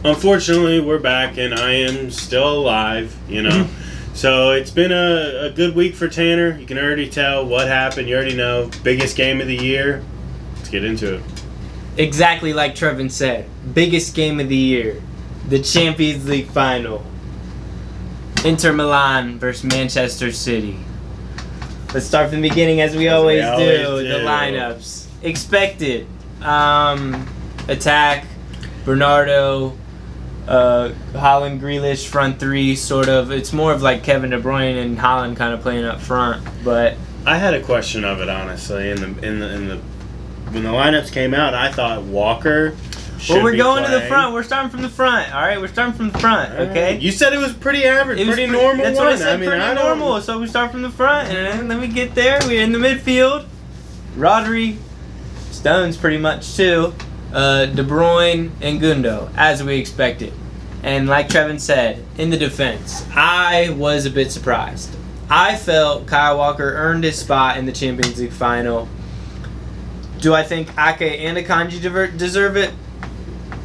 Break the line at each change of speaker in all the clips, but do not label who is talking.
unfortunately, we're back, and I am still alive, you know. So it's been a good week for Tanner. You can already tell what happened. You already know. Biggest game of the year. Let's get into it.
Exactly like Trevin said. Biggest game of the year. The Champions League final. Inter Milan versus Manchester City. Let's start from the beginning as we always do. The lineups. Expected. Attack. Bernardo. Haaland, Grealish, front three, sort of. It's more of like Kevin De Bruyne and Haaland kind of playing up front. But
I had a question of it, honestly. In the when the lineups came out, I thought Walker should
we're
be
going
playing.
to the front. We're starting from the front. All right, we're starting from the front. Okay.
You said it was pretty average,
It was
pretty normal.
That's
one.
what I said.
mean,
pretty normal. So we start from the front, and then we get there. We're in the midfield. Rodri, Stones, pretty much too. De Bruyne and Gundo, as we expected. And like Trevin said, in the defense, I was a bit surprised. I felt Kyle Walker earned his spot in the Champions League final. Do I think Ake and Akanji deserve it?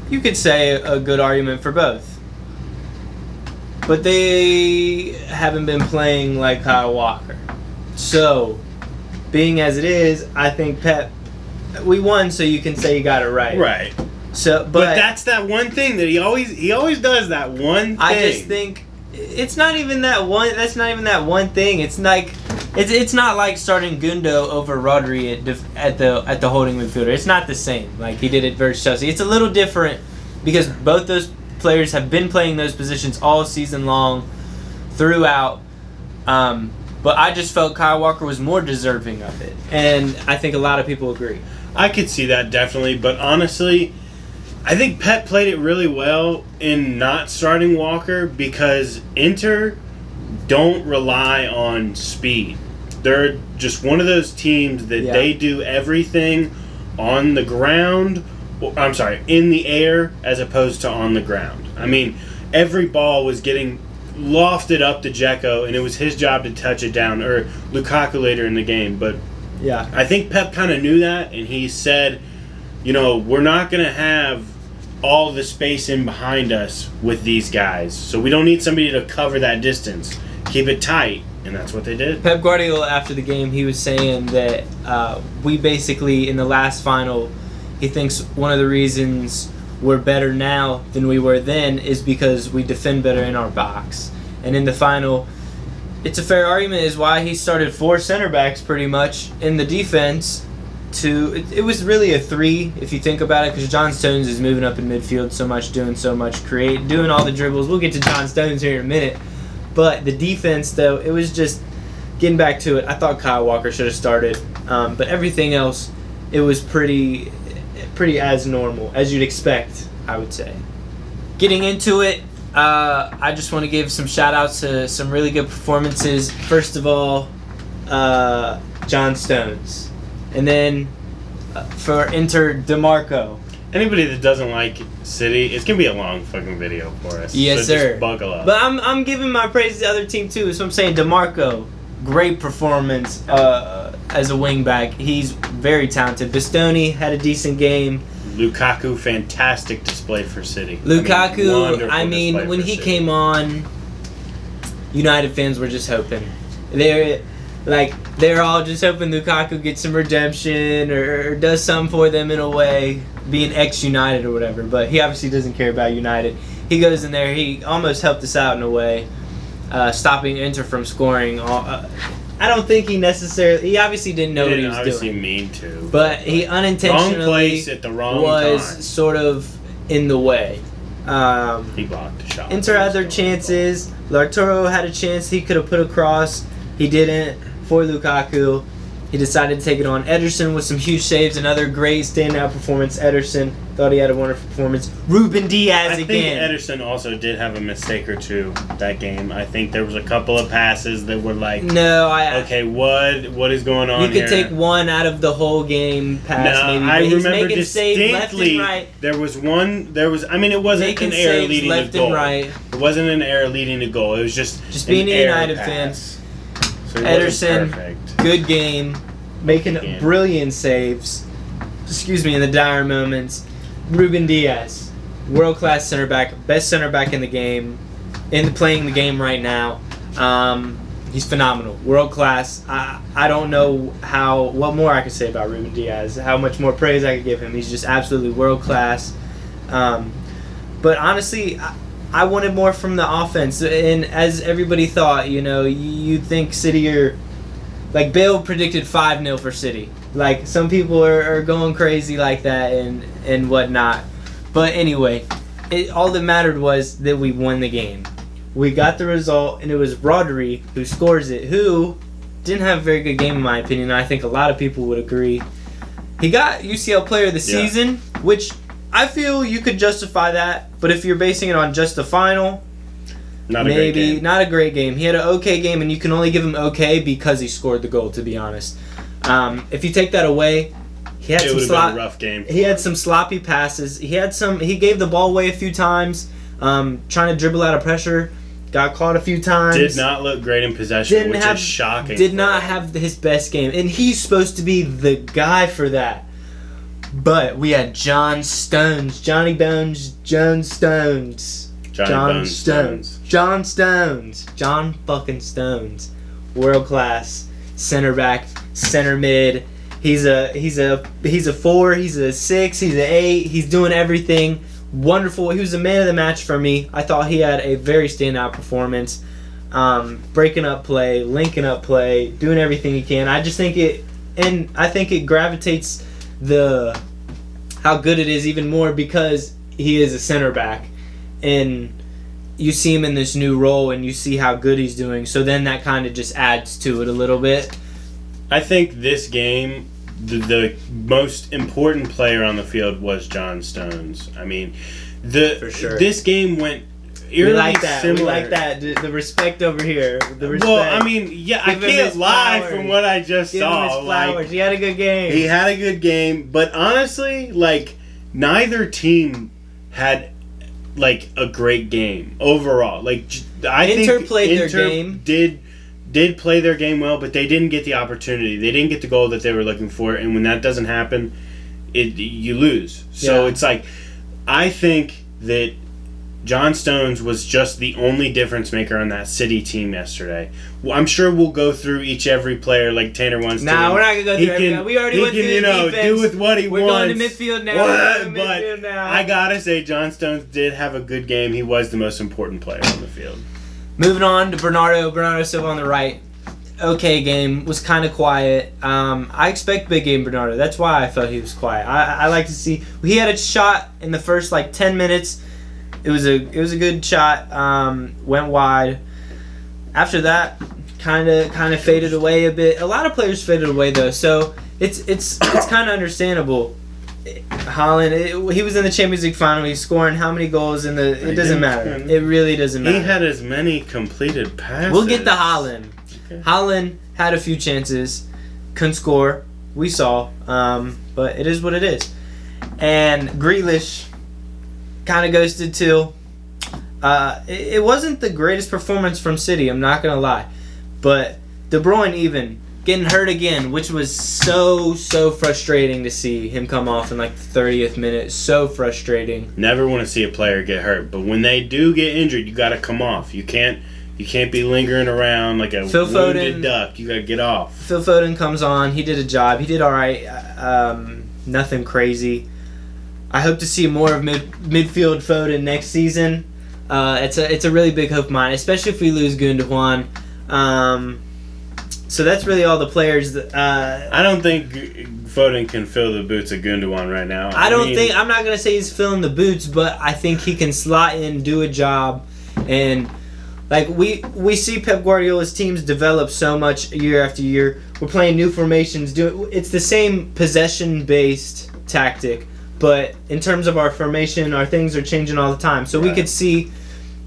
You could say a good argument for both. But they haven't been playing like Kyle Walker. So, being as it is, I think Pep, we won, so you can say you got it right.
Right.
So,
but that's that one thing that he always does that one thing.
I just think it's not even that one. That's not even that one thing. It's like it's not like starting Gundo over Rodri at the holding midfielder. It's not the same. Like he did it versus Chelsea. It's a little different because both those players have been playing those positions all season long, throughout. But I just felt Kyle Walker was more deserving of it, and I think a lot of people agree.
I could see that definitely, but honestly, I think Pep played it really well in not starting Walker because Inter don't rely on speed. They're just one of those teams that they do everything on the ground. In the air as opposed to on the ground. I mean, every ball was getting lofted up to Dzeko, and it was his job to touch it down, or Lukaku later in the game. But
yeah,
I think Pep kind of knew that, and he said, you know, we're not going to have all the space in behind us with these guys, so we don't need somebody to cover that distance. Keep it tight, and that's what they did.
Pep Guardiola, after the game, he was saying that we basically, in the last final, he thinks one of the reasons we're better now than we were then is because we defend better in our box. And in the final, it's a fair argument is why he started 4 center backs pretty much in the defense. It was really a 3 if you think about it, because John Stones is moving up in midfield so much, doing so much, doing all the dribbles. We'll get to John Stones here in a minute. But the defense, though, it was just getting back to it. I thought Kyle Walker should have started, but everything else, it was pretty as normal, as you'd expect, I would say. Getting into it, I just want to give some shout-outs to some really good performances. First of all, John Stones. And then for Inter, DeMarco.
Anybody that doesn't like City, it's going to be a long fucking video for us.
Yes,
so
sir.
Just buckle up.
But I'm giving my praise to the other team, too. So I'm saying DeMarco, great performance as a wingback. He's very talented. Bastoni had a decent game.
Lukaku, fantastic display for City.
Lukaku, when he came on, United fans were just hoping. They're all just hoping Lukaku gets some redemption or does something for them in a way, being ex-United or whatever. But he obviously doesn't care about United. He goes in there. He almost helped us out in a way, stopping Inter from scoring. I don't think he obviously didn't know what he was doing.
He didn't obviously mean to.
But he unintentionally
wrong place at the wrong
was
time.
Sort of in the way.
He blocked the shot.
Inter had their chances. Lautaro had a chance he could have put across. He didn't for Lukaku. He decided to take it on. Ederson with some huge saves. Another great standout performance. Ederson thought he had a wonderful performance. Ruben Diaz again.
I think Ederson also did have a mistake or two that game. I think there was a couple of passes that were like, okay, what is going on here?
You could take one out of the whole game pass.
No,
maybe.
I
He's
remember
making saves left and right.
There was one. It wasn't an error leading to goal. Right. It wasn't an error leading to goal. It was just
being a United fan.
So
Ederson, good game, making brilliant saves. In the dire moments. Ruben Diaz, world-class center back, best center back in the game, playing the game right now. He's phenomenal, world-class. I don't know what more I could say about Ruben Diaz, how much more praise I could give him. He's just absolutely world-class. But honestly, I wanted more from the offense. And as everybody thought, you'd think City are... Like, Bale predicted 5-0 for City. Like, some people are going crazy like that and whatnot. But anyway, all that mattered was that we won the game. We got the result, and it was Rodri who scores it, who didn't have a very good game in my opinion. I think a lot of people would agree. He got UCL Player of the Season, which I feel you could justify that. But if you're basing it on just the final... Not a great game. He had an okay game, and you can only give him okay because he scored the goal, to be honest. If you take that away, he had
been a rough game.
He had some sloppy passes. He gave the ball away a few times, trying to dribble out of pressure. Got caught a few times.
Did not look great in possession, which is shocking.
Did not have his best game, and he's supposed to be the guy for that. But we had John Stones, Johnny Bones, John Stones. John fucking Stones, world class center back, center mid. He's a 4, he's a 6, he's an 8. He's doing everything wonderful. He was the man of the match for me. I thought he had a very standout performance, breaking up play, linking up play, doing everything he can. I think it gravitates how good it is even more because he is a center back. And you see him in this new role and you see how good he's doing. So then that kind of just adds to it a little bit.
I think this game, the most important player on the field was John Stones. I mean,
for sure.
This game went eerily similar.
We like that. The respect over here. The respect.
Well, I mean, yeah, I can't lie from what I just saw.
Give him his flowers. He had a good game.
He had a good game. But honestly, neither team had... a great game overall. I think Inter
played their game.
Did play their game well, but they didn't get the opportunity. They didn't get the goal that they were looking for, and when that doesn't happen, you lose. So it's I think that John Stones was just the only difference maker on that City team yesterday. Well, I'm sure we'll go through every player like Tanner wants to.
Nah, we're not going to go through everyone. We already went through the defense.
Do with what he wants.
We're going to midfield now.
I got to say, John Stones did have a good game. He was the most important player on the field.
Moving on to Bernardo Silva on the right. Okay game, was kind of quiet. I expect big game Bernardo. That's why I felt he was quiet. I like to see... He had a shot in the first 10 minutes. It was a good shot. Went wide. After that, kind of faded away a bit. A lot of players faded away though, so it's kind of understandable. Haaland, he was in the Champions League final. He's scoring how many goals in the? It doesn't matter. It really doesn't matter.
He had as many completed passes.
We'll get to Haaland. Okay. Haaland had a few chances, couldn't score. We saw, but it is what it is. And Grealish kind of ghosted too. It wasn't the greatest performance from City, I'm not going to lie. But De Bruyne even getting hurt again, which was so frustrating to see him come off in the 30th minute. So frustrating.
Never want to see a player get hurt, but when they do get injured, you got to come off. You can't be lingering around like a wounded duck. You got to get off.
Phil Foden comes on. He did a job. He did all right. Nothing crazy. I hope to see more of midfield Foden next season. It's a really big hope of mine, especially if we lose Gundogan. So that's really all the players.
I don't think Foden can fill the boots of Gundogan right now.
I'm not gonna say he's filling the boots, but I think he can slot in, do a job, and we see Pep Guardiola's teams develop so much year after year. We're playing new formations. It's the same possession-based tactic. But in terms of our formation, our things are changing all the time. So we could see,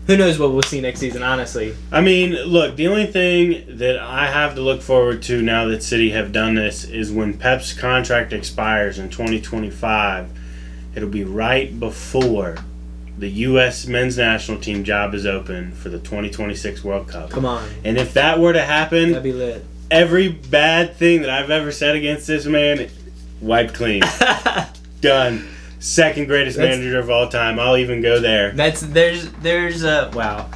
who knows what we'll see next season, honestly.
I mean, look, the only thing that I have to look forward to now that City have done this is when Pep's contract expires in 2025, it'll be right before the U.S. men's national team job is open for the 2026 World Cup.
Come on.
And if that were to happen,
that'd be lit.
Every bad thing that I've ever said against this man, wiped clean. Done. second greatest manager of all time. I'll even go there.
There's a wow.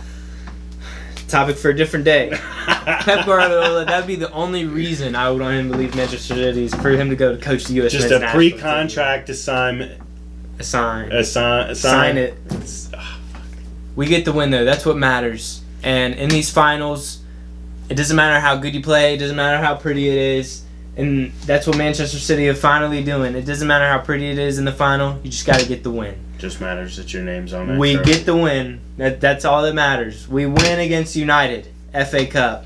Topic for a different day. Pep Guardiola, that'd be the only reason I would want him to leave Manchester City is for him to go to coach the U.S.
Just
men's
a
national
pre-contract assignment.
Sign it. We get the win, though. That's what matters. And in these finals, it doesn't matter how good you play. It doesn't matter how pretty it is. And that's what Manchester City are finally doing. It doesn't matter how pretty it is in the final. You just got to get the win.
Just matters that your name's on that.
We get the win. That's all that matters. We win against United, FA Cup.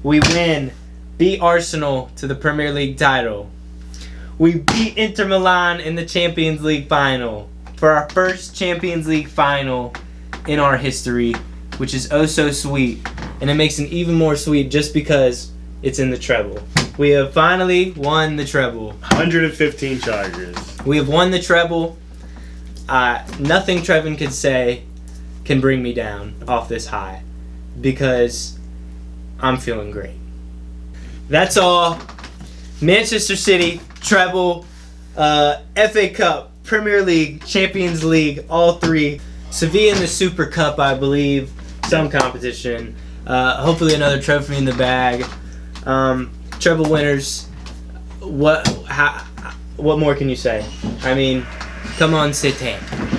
We win, beat Arsenal to the Premier League title. We beat Inter Milan in the Champions League final for our first Champions League final in our history, which is oh so sweet. And it makes it even more sweet just because it's in the treble. We have finally won the treble.
115 charges.
We have won the treble. Nothing Trevin could say can bring me down off this high because I'm feeling great. That's all. Manchester City, treble, FA Cup, Premier League, Champions League, all three. Sevilla in the Super Cup, I believe. Some competition. Hopefully another trophy in the bag. Treble winners. What more can you say? I mean, CMON CITEHH.